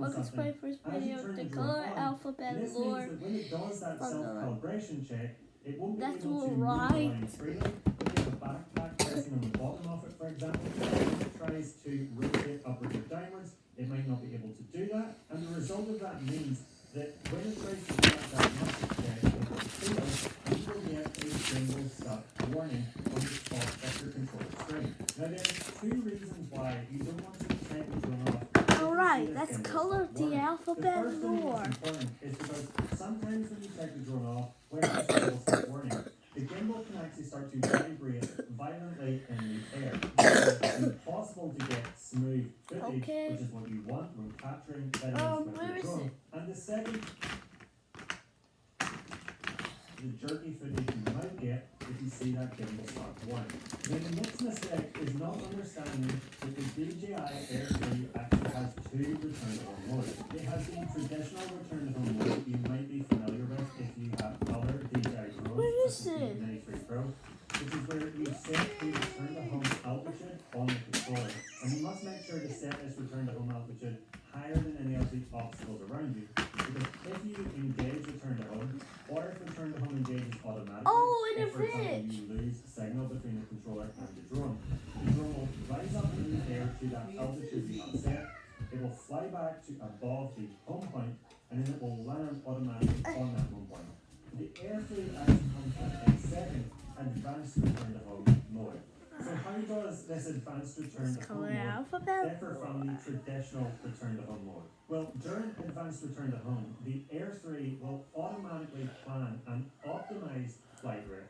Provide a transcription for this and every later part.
Welcome to my first video of the color alphabet this lore. means that when it does that self-calibration check, it won't be That's able to move right. around freely. If you have a backpack pressing on the bottom of it, for example, when it tries to rotate upwards or downwards, it might not be able to do that. And the result of that means that when it tries to do that diagnostic check, it will fail, and you will get a single stop warning on the top of your controller screen. Now there's two reasons why you don't want to take the drone off. Alright, let's color the alphabet the first lore. thing that's important is because sometimes when you take the drone off, when it's single stop warning, the gimbal can actually start to vibrate violently in the air. It's impossible to get smooth footage, which is what you want when capturing videos with your drone. And the second, the jerky footage you might get if you see that gimbal start warning. Now the next mistake is not understanding that the DJI Air 3 actually has two return to home modes. It has the traditional return to home mode you might be familiar with if you have other DJI drones, such as the Mini 3 Pro, which is where you set the return to home altitude on the controller. And you must make sure to set this return to home altitude higher than any of the obstacles around you. Because if you engage return to home, or if return to home engages automatically, if for example you lose signal between the controller and the drone will rise up in the air to that altitude you have set, it will fly back to above the home point, and then it will land automatically on that home point. The Air 3 actually comes with a second advanced return to home mode. So how does this advanced return to home mode differ from the traditional return to home mode? Well, during advanced return to home, the Air 3 will automatically plan an optimized flight rate,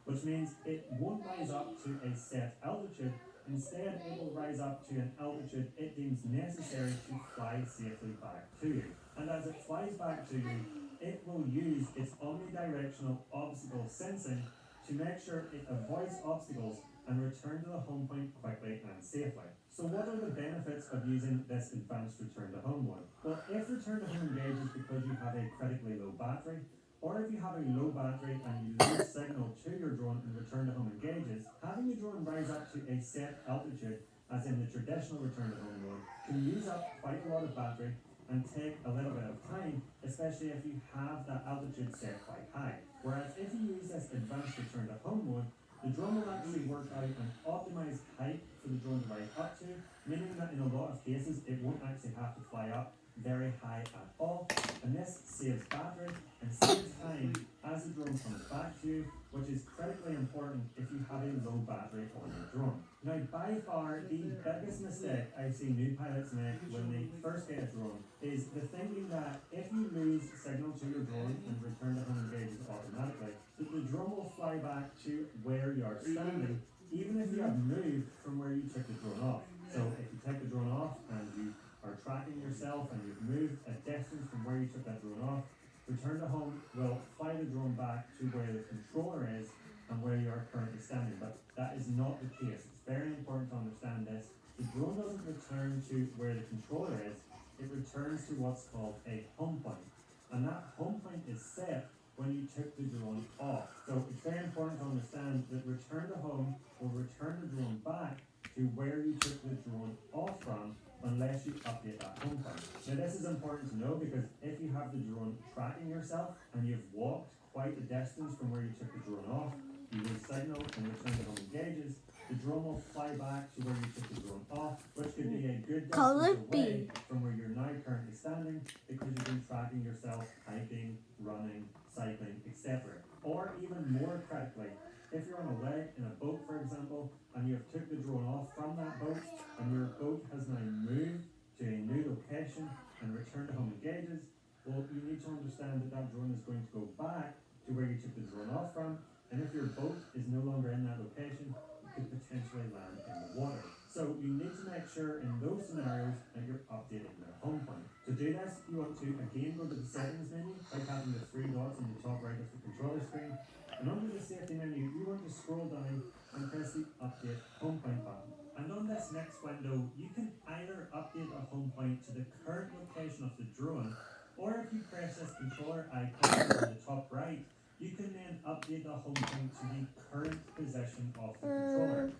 which means it won't rise up to a set altitude. Instead, it will rise up to an altitude it deems necessary to fly safely back to you. And as it flies back to you, it will use its omnidirectional obstacle sensing to make sure it avoids obstacles and return to the home point quickly and safely. So what are the benefits of using this advanced return to home mode? Well, if return to home engages because you have a critically low battery, or if you have a low battery and you lose signal to your drone and return to home engages, having the drone rise up to a set altitude, as in the traditional return to home mode, can use up quite a lot of battery and take a little bit of time, especially if you have that altitude set quite high. Whereas if you use this advanced return to home mode, the drone will actually work out an optimized height for the drone to rise up to, meaning that in a lot of cases it won't actually have to fly up very high at all, and this saves battery and saves time as the drone comes back to you, which is critically important if you have a low battery on your drone. Now, by far, the biggest mistake I see new pilots make when they first get a drone is the thinking that if you lose signal to your drone and return to home engages automatically, that the drone will fly back to where you are standing, even if you have moved from where you took the drone off. So if you take the drone off and you are tracking yourself and you've moved a distance from where you took that drone off, return to home will fly the drone back to where the controller is and where you are currently standing. But that is not the case. It's very important to understand this. The drone doesn't return to where the controller is, it returns to what's called a home point. And that home point is set when you took the drone off. So it's very important to understand that return to home will return the drone back to where you took the drone off from unless you update that home point. Now this is important to know because if you have the drone tracking yourself and you've walked quite a distance from where you took the drone off, you lose signal and return to home engages, the drone will fly back to where you took the drone off, which could be a good distance away from where you're now currently standing because you've been tracking yourself hiking, running, cycling, etc. Or even more critically, if you're on a leg in a boat, for example, and you have took the drone off from that boat, and your boat has now moved to a new location and return to home engages, well, you need to understand that that drone is going to go back to where you took the drone off from, and if your boat is no longer in that location, it could potentially land in the water. So you need to make sure in those scenarios that you're updating the home point. To do this, you want to again go to the settings menu by tapping the three dots on the top right of the controller screen, and under the safety menu, you want to scroll down and press the update home point button. And on this next window, you can either update a home point to the current location of the drone, or if you press this controller icon on the top right, you can then update the home point to the current position of the controller.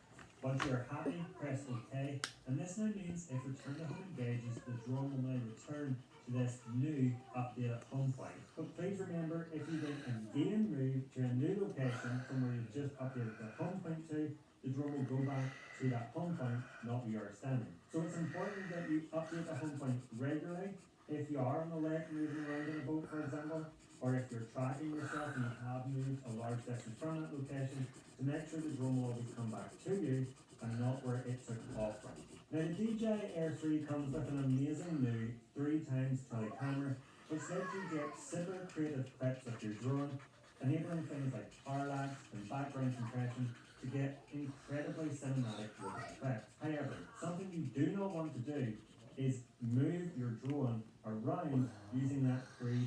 Once you're happy, press OK, and this now means if return to home engages, the drone will now return to this new updated home point. But please remember, if you then again move to a new location from where you've just updated the home point to, the drone will go back to that home point, not where you are standing. So it's important that you update the home point regularly. If you are on the lake moving around in a boat, for example, or if you're tracking yourself and you have moved a large distance from that location, to make sure the drone will always come back to you and not where it took off from. Now the DJI Air 3 comes with an amazing new 3x telecamera, which lets you get super creative clips of your drone, enabling things like parallax and background compression to get incredibly cinematic looking clips. However, something you do not want to do is move your drone around using that 3x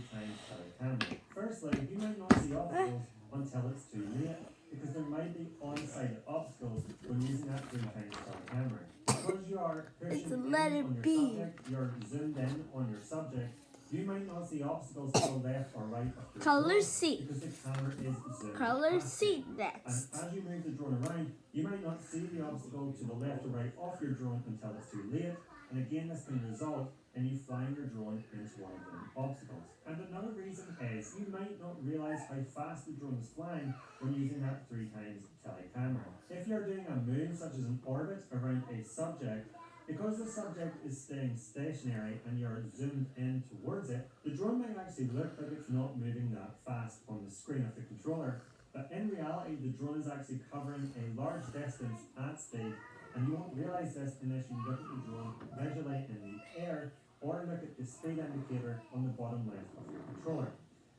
telecamera. Firstly, you might not see obstacles until it's too late, because there might be on-site obstacles when using that 3x telecamera. Because you are pushing It's a in letter on your B. subject, you're zoomed in on your subject, you might not see obstacles to the left or right of your Color drone C. because the camera is zoomed Color past C it. And next. as you move the drone around, you might not see the obstacle to the left or right of your drone until it's too late. And again, this can result in you flying your drone into one of them obstacles. And another reason is you might not realize how fast the drone is flying when using that 3x telecamera. If you're doing a move such as an orbit around a subject, because the subject is staying stationary and you're zoomed in towards it, the drone might actually look like it's not moving that fast on the screen of the controller, but in reality the drone is actually covering a large distance at speed, and you won't realize this unless you look at the drone visually in the air or look at the speed indicator on the bottom left of your controller.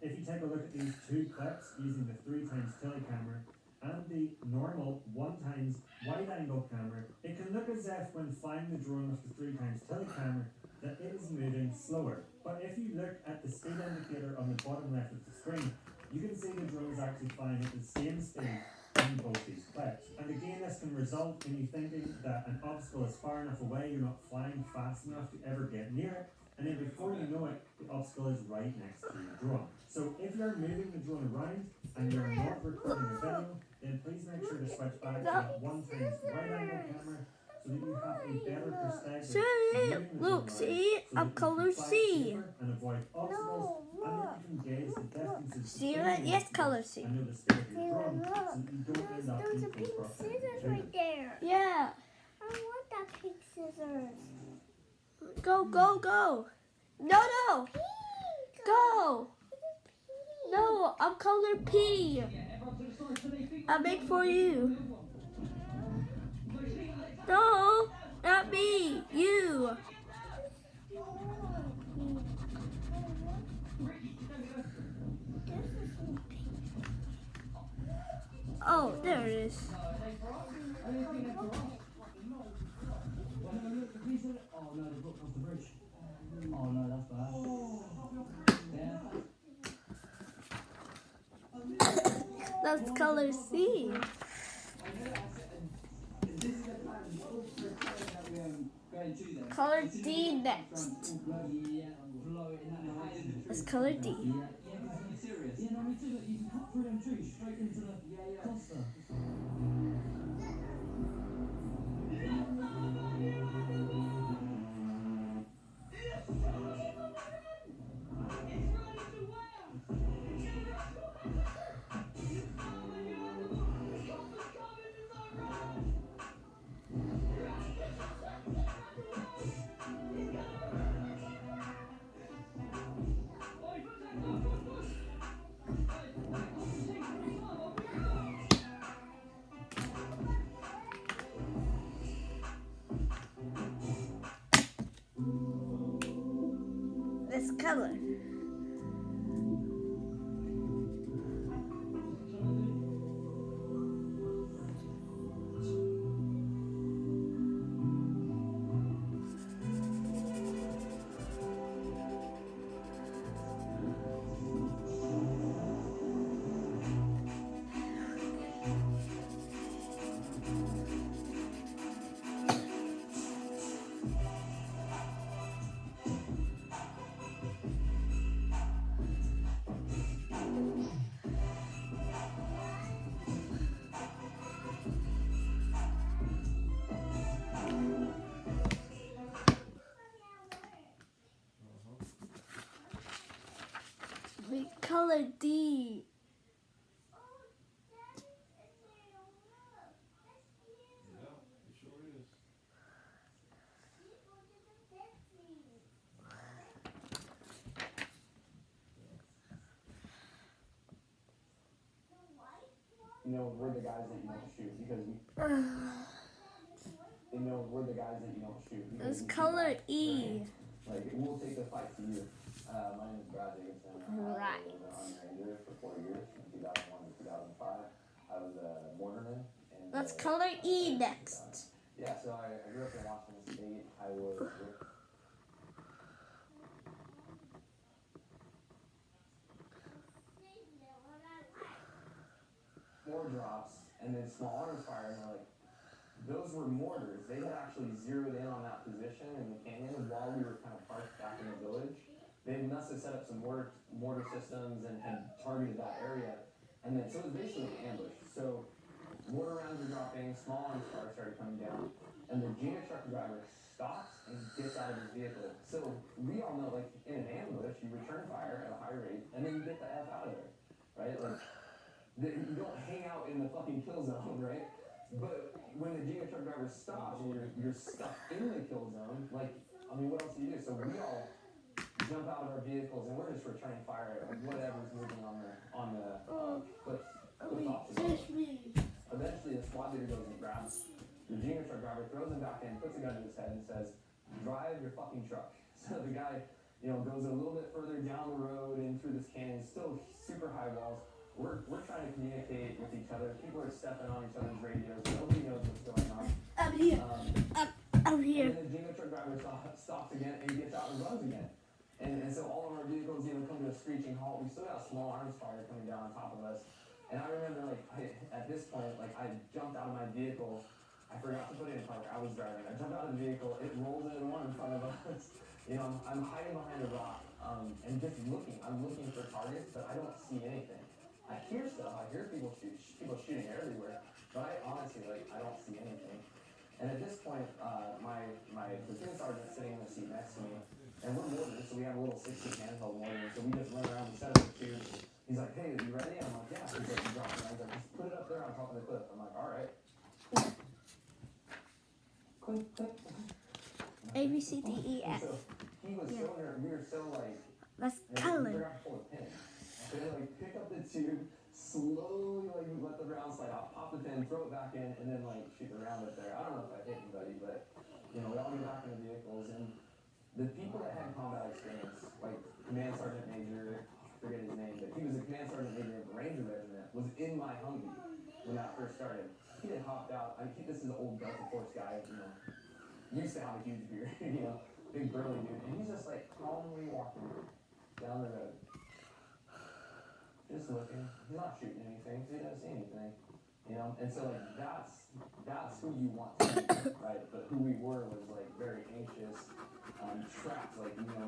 If you take a look at these two clips using the 3x telecamera and the normal 1x wide angle camera, it can look as if when flying the drone with the 3x telecamera that it is moving slower. But if you look at the speed indicator on the bottom left of the screen, you can see the drone is actually flying at the same speed in both these clips. And again, this can result in you thinking that an obstacle is far enough away, you're not flying fast enough to ever get near it, and then before you know it, the obstacle is right next to your drone. So if you're moving the drone around and you're not recording a video, then please make sure to switch back to that 1x wide angle camera so that you have a better perspective. See, moving the look, drone see, around so I'm that you color can fly C. safer and avoid obstacles, and that you can gauge the distances See between that? the Yes, obstacles color C. and know the speed of your drone so that you don't end up There's a in pink close proximity scissors to them. right there. Yeah. I want that pink scissors. Go, go, go. No, no. Pink. Go. Pink. No, I'm color P. I make for you. No, not me. You. Oh, there it is. Oh no, that's bad. Yeah. That's color C. Color D next. That's color D. Yeah, no, me too. Look, you can cut through them trees straight into the cluster. This color. color D. You know, we're the guys that you don't shoot because we. You know, we're the guys that you don't shoot because. It's color E. Like, we'll take the fight to you. My name is Brad Jacobson. Right. I was an Army Ranger for 4 years, from 2001 to 2005. I was a mortarman. Let's color E next. Yeah, so I grew up in Washington State. I was. More drops and then small arms fire, and like those were mortars. They had actually zeroed in on that position in the canyon while we were kind of parked back in the village. They must have set up some mortar systems and had targeted that area, and then so it was basically an ambush. So mortar rounds were dropping, small arms fire started coming down, and the Gina truck driver stops and gets out of his vehicle. So we all know, like in an ambush, you return fire at a high rate, and then you get the F out of there, right? Like. You don't hang out in the fucking kill zone, right? But when the Gina truck driver stops and you're stuck in the kill zone, like, I mean, what else do you do? So we all jump out of our vehicles and we're just returning fire at whatever's moving on the cliffs off the road. Eventually, the squad leader goes and grabs the Gina truck driver, throws him back in, puts a gun to his head, and says, "Drive your fucking truck." So the guy, you know, goes a little bit further down the road and through this canyon, still super high walls. We're trying to communicate with each other. People are stepping on each other's radios. Nobody knows what's going on. I'm here. I'm here. And then the Gina truck driver stops again and gets out and runs again. And so all of our vehicles, you know, come to a screeching halt. We still got small arms fire coming down on top of us. And I remember, like, at this point, like, I jumped out of my vehicle. I forgot to put it in park. I was driving. I jumped out of the vehicle. It rolls into the one in front of us. You know, I'm hiding behind a rock and just looking. I'm looking for targets, but I don't see anything. I hear stuff. I hear people shooting everywhere, but I honestly, like, I don't see anything. And at this point, my platoon sergeant's sitting in the seat next to me, and we're mortars, so we have a little 60 handheld mortar, so we just run around and set up a tube. He's like, "Hey, are you ready?" I'm like, "Yeah." He's like, "You drop it." He's like, "Just put it up there on top of the cliff." I'm like, "All right." Click, click. A, B, C, D, E, F. So he was so nervous. We were so like. Let's We color. forgot to pull a pin. So they like pick up the tube, slowly like let the round slide out, pop the pin, throw it back in, and then like shoot the round up there. I don't know if I hit anybody, but you know, we all get back in the vehicles, and the people that had combat experience, like Command Sergeant Major, I forget his name, but he was a Command Sergeant Major of the Ranger Regiment, was in my Humvee when that first started. He had hopped out. I think this is an old Delta Force guy, you know, used to have a huge beard, you know, big burly dude, and he's just like calmly walking down the road. Just looking. He's not shooting anything. He doesn't see anything. You know? And so like that's who you want to be, right? But who we were was like very anxious, trapped, like, you know,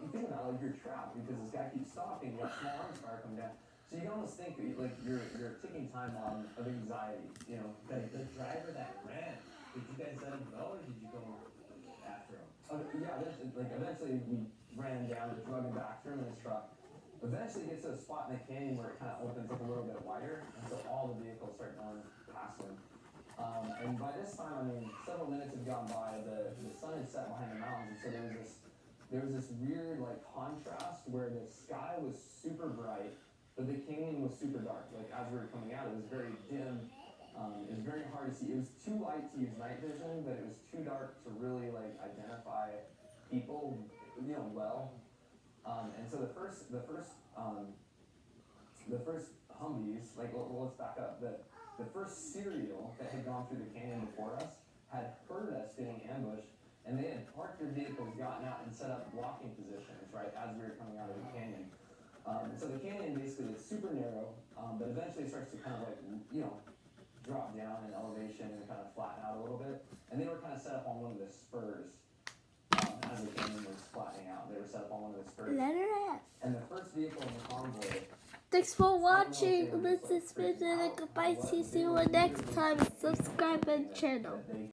you think about it, like you're trapped because this guy keeps stalking, you got small arms fire coming down. So you can almost think like you're a ticking time bomb of anxiety, you know. The driver that ran, did you guys let him go or did you go after him? Yeah, eventually we ran him down, drug him back, threw him in his truck. Eventually gets to a spot in the canyon where it kind of opens up a little bit wider, and so all the vehicles start going past him. And by this time, I mean, several minutes had gone by, the sun had set behind the mountains, and so there was this weird like contrast where the sky was super bright, but the canyon was super dark. Like as we were coming out, it was very dim. It was very hard to see. It was too light to use night vision, but it was too dark to really like identify people, you know, well. And so the first Humvees, like, let's back up. The first serial that had gone through the canyon before us had heard us getting ambushed, and they had parked their vehicles, gotten out, and set up blocking positions, right, as we were coming out of the canyon. So the canyon basically is super narrow, but eventually it starts to kind of like, you know, drop down in elevation and kind of flatten out a little bit. And they were kind of set up on one of the spurs. As the canyon was flattening out, they were set up on one of the spurs. Letter F. And the first vehicle in the convoy. Thanks for watching. This is Vision and goodbye. See you next time. Subscribe and channel.